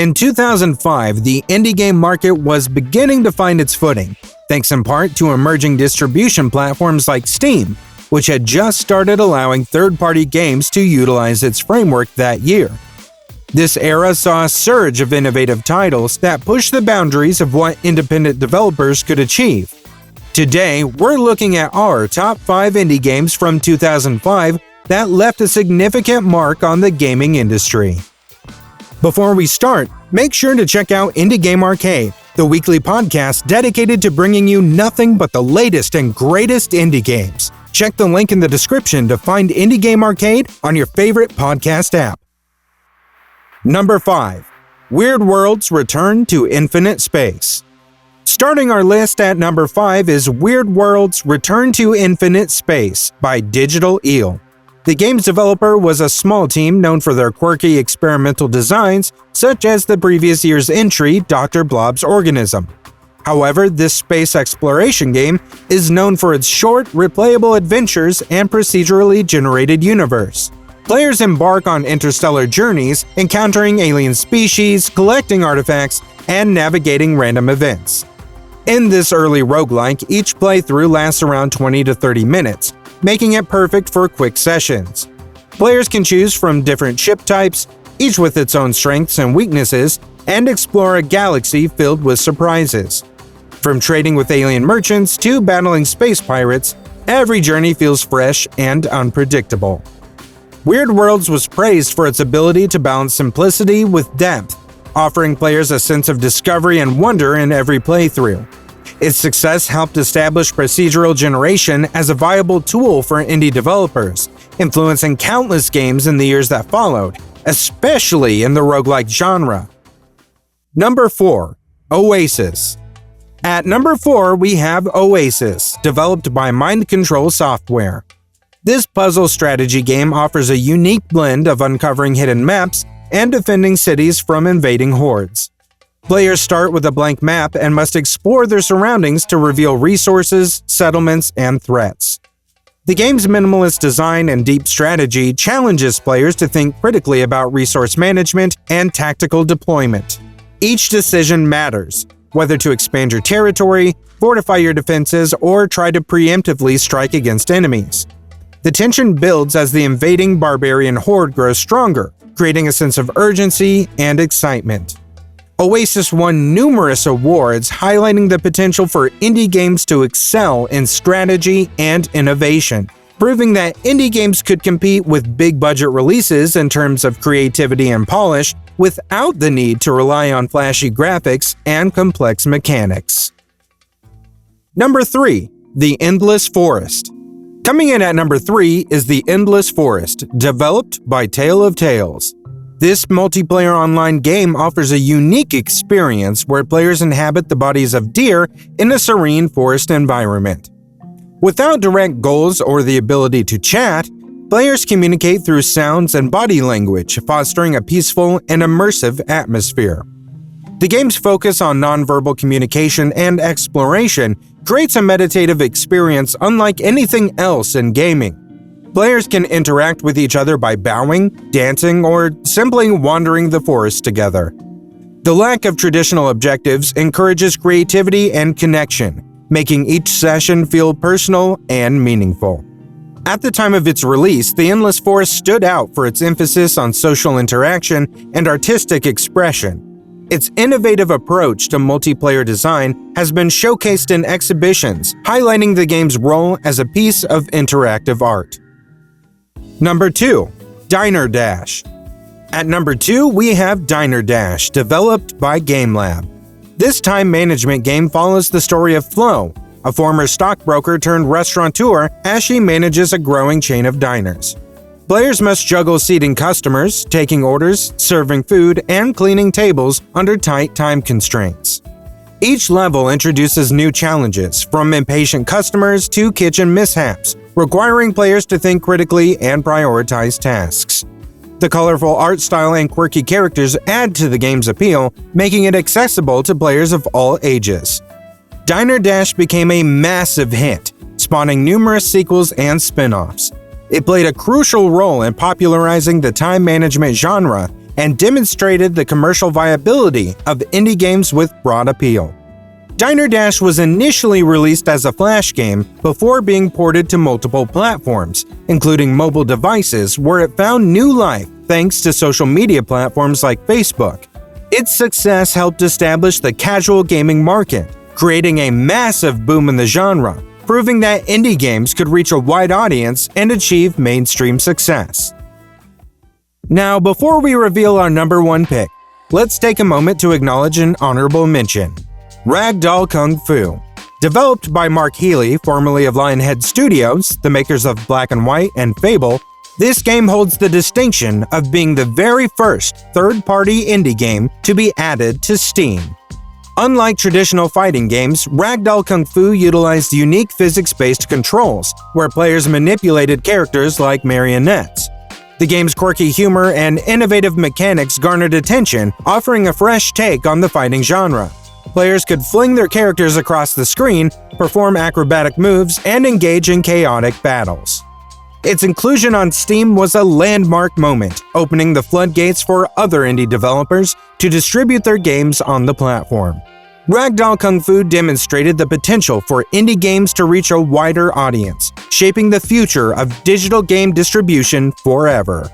In 2005, the indie game market was beginning to find its footing, thanks in part to emerging distribution platforms like Steam, which had just started allowing third-party games to utilize its framework that year. This era saw a surge of innovative titles that pushed the boundaries of what independent developers could achieve. Today, we're looking at our top 5 indie games from 2005 that left a significant mark on the gaming industry. Before we start, make sure to check out Indie Game Arcade, the weekly podcast dedicated to bringing you nothing but the latest and greatest indie games. Check the link in the description to find Indie Game Arcade on your favorite podcast app. Number 5. Weird World's Return to Infinite Space. Starting our list at number 5 is Weird World's Return to Infinite Space by Digital Eel. The game's developer was a small team known for their quirky experimental designs, such as the previous year's entry, Dr. Blob's Organism. However, this space exploration game is known for its short, replayable adventures and procedurally generated universe. Players embark on interstellar journeys, encountering alien species, collecting artifacts, and navigating random events. In this early roguelike, each playthrough lasts around 20 to 30 minutes, making it perfect for quick sessions. Players can choose from different ship types, each with its own strengths and weaknesses, and explore a galaxy filled with surprises. From trading with alien merchants to battling space pirates, every journey feels fresh and unpredictable. Weird Worlds was praised for its ability to balance simplicity with depth, offering players a sense of discovery and wonder in every playthrough. Its success helped establish procedural generation as a viable tool for indie developers, influencing countless games in the years that followed, especially in the roguelike genre. Number 4. Oasis. At number 4, we have Oasis, developed by Mind Control Software. This puzzle strategy game offers a unique blend of uncovering hidden maps and defending cities from invading hordes. Players start with a blank map and must explore their surroundings to reveal resources, settlements, and threats. The game's minimalist design and deep strategy challenges players to think critically about resource management and tactical deployment. Each decision matters, whether to expand your territory, fortify your defenses, or try to preemptively strike against enemies. The tension builds as the invading barbarian horde grows stronger, creating a sense of urgency and excitement. Oasis won numerous awards, highlighting the potential for indie games to excel in strategy and innovation, proving that indie games could compete with big-budget releases in terms of creativity and polish without the need to rely on flashy graphics and complex mechanics. Number 3. The Endless Forest. Coming in at number 3 is The Endless Forest, developed by Tale of Tales. This multiplayer online game offers a unique experience where players inhabit the bodies of deer in a serene forest environment. Without direct goals or the ability to chat, players communicate through sounds and body language, fostering a peaceful and immersive atmosphere. The game's focus on nonverbal communication and exploration creates a meditative experience unlike anything else in gaming. Players can interact with each other by bowing, dancing, or simply wandering the forest together. The lack of traditional objectives encourages creativity and connection, making each session feel personal and meaningful. At the time of its release, The Endless Forest stood out for its emphasis on social interaction and artistic expression. Its innovative approach to multiplayer design has been showcased in exhibitions, highlighting the game's role as a piece of interactive art. Number 2. Diner Dash. At number 2, we have Diner Dash, developed by GameLab. This time management game follows the story of Flo, a former stockbroker turned restaurateur, as she manages a growing chain of diners. Players must juggle seating customers, taking orders, serving food, and cleaning tables under tight time constraints. Each level introduces new challenges, from impatient customers to kitchen mishaps, requiring players to think critically and prioritize tasks. The colorful art style and quirky characters add to the game's appeal, making it accessible to players of all ages. Diner Dash became a massive hit, spawning numerous sequels and spin-offs. It played a crucial role in popularizing the time management genre and demonstrated the commercial viability of indie games with broad appeal. Diner Dash was initially released as a Flash game before being ported to multiple platforms, including mobile devices, where it found new life thanks to social media platforms like Facebook. Its success helped establish the casual gaming market, creating a massive boom in the genre, proving that indie games could reach a wide audience and achieve mainstream success. Now, before we reveal our number one pick, let's take a moment to acknowledge an honorable mention. Ragdoll Kung Fu. Developed by Mark Healy, formerly of Lionhead Studios, the makers of Black and White and Fable, this game holds the distinction of being the very first third-party indie game to be added to Steam. Unlike traditional fighting games, Ragdoll Kung Fu utilized unique physics-based controls, where players manipulated characters like marionettes. The game's quirky humor and innovative mechanics garnered attention, offering a fresh take on the fighting genre. Players could fling their characters across the screen, perform acrobatic moves, and engage in chaotic battles. Its inclusion on Steam was a landmark moment, opening the floodgates for other indie developers to distribute their games on the platform. Ragdoll Kung Fu demonstrated the potential for indie games to reach a wider audience, shaping the future of digital game distribution forever.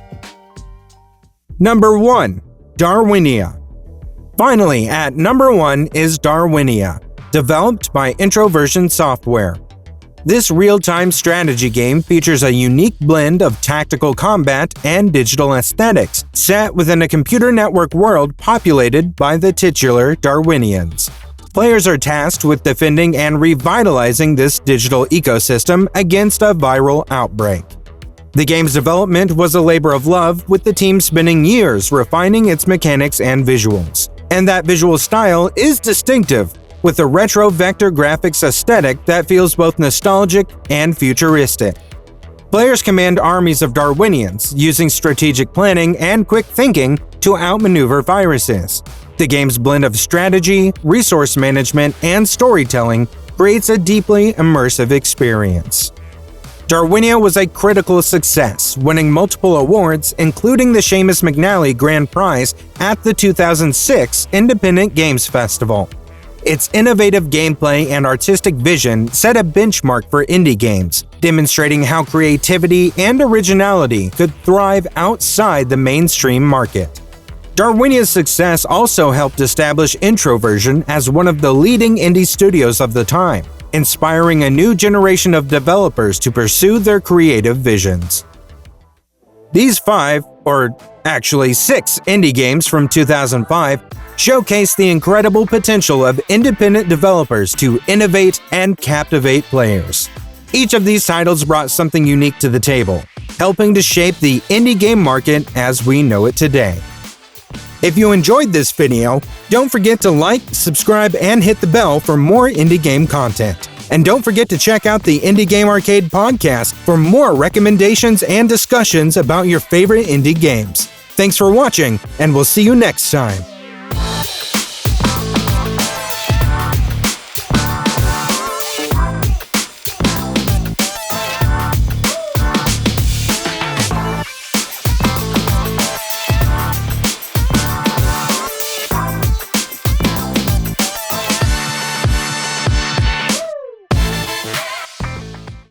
Number 1. Darwinia. Finally, at number 1 is Darwinia, developed by Introversion Software. This real-time strategy game features a unique blend of tactical combat and digital aesthetics, set within a computer network world populated by the titular Darwinians. Players are tasked with defending and revitalizing this digital ecosystem against a viral outbreak. The game's development was a labor of love, with the team spending years refining its mechanics and visuals. And that visual style is distinctive, with a retro vector graphics aesthetic that feels both nostalgic and futuristic. Players command armies of Darwinians, using strategic planning and quick thinking to outmaneuver viruses. The game's blend of strategy, resource management, and storytelling creates a deeply immersive experience. Darwinia was a critical success, winning multiple awards, including the Seamus McNally Grand Prize at the 2006 Independent Games Festival. Its innovative gameplay and artistic vision set a benchmark for indie games, demonstrating how creativity and originality could thrive outside the mainstream market. Darwinia's success also helped establish Introversion as one of the leading indie studios of the time, inspiring a new generation of developers to pursue their creative visions. These 5, or actually 6 indie games from 2005 showcase the incredible potential of independent developers to innovate and captivate players. Each of these titles brought something unique to the table, helping to shape the indie game market as we know it today. If you enjoyed this video, don't forget to like, subscribe, and hit the bell for more indie game content. And don't forget to check out the Indie Game Arcade podcast for more recommendations and discussions about your favorite indie games. Thanks for watching, and we'll see you next time.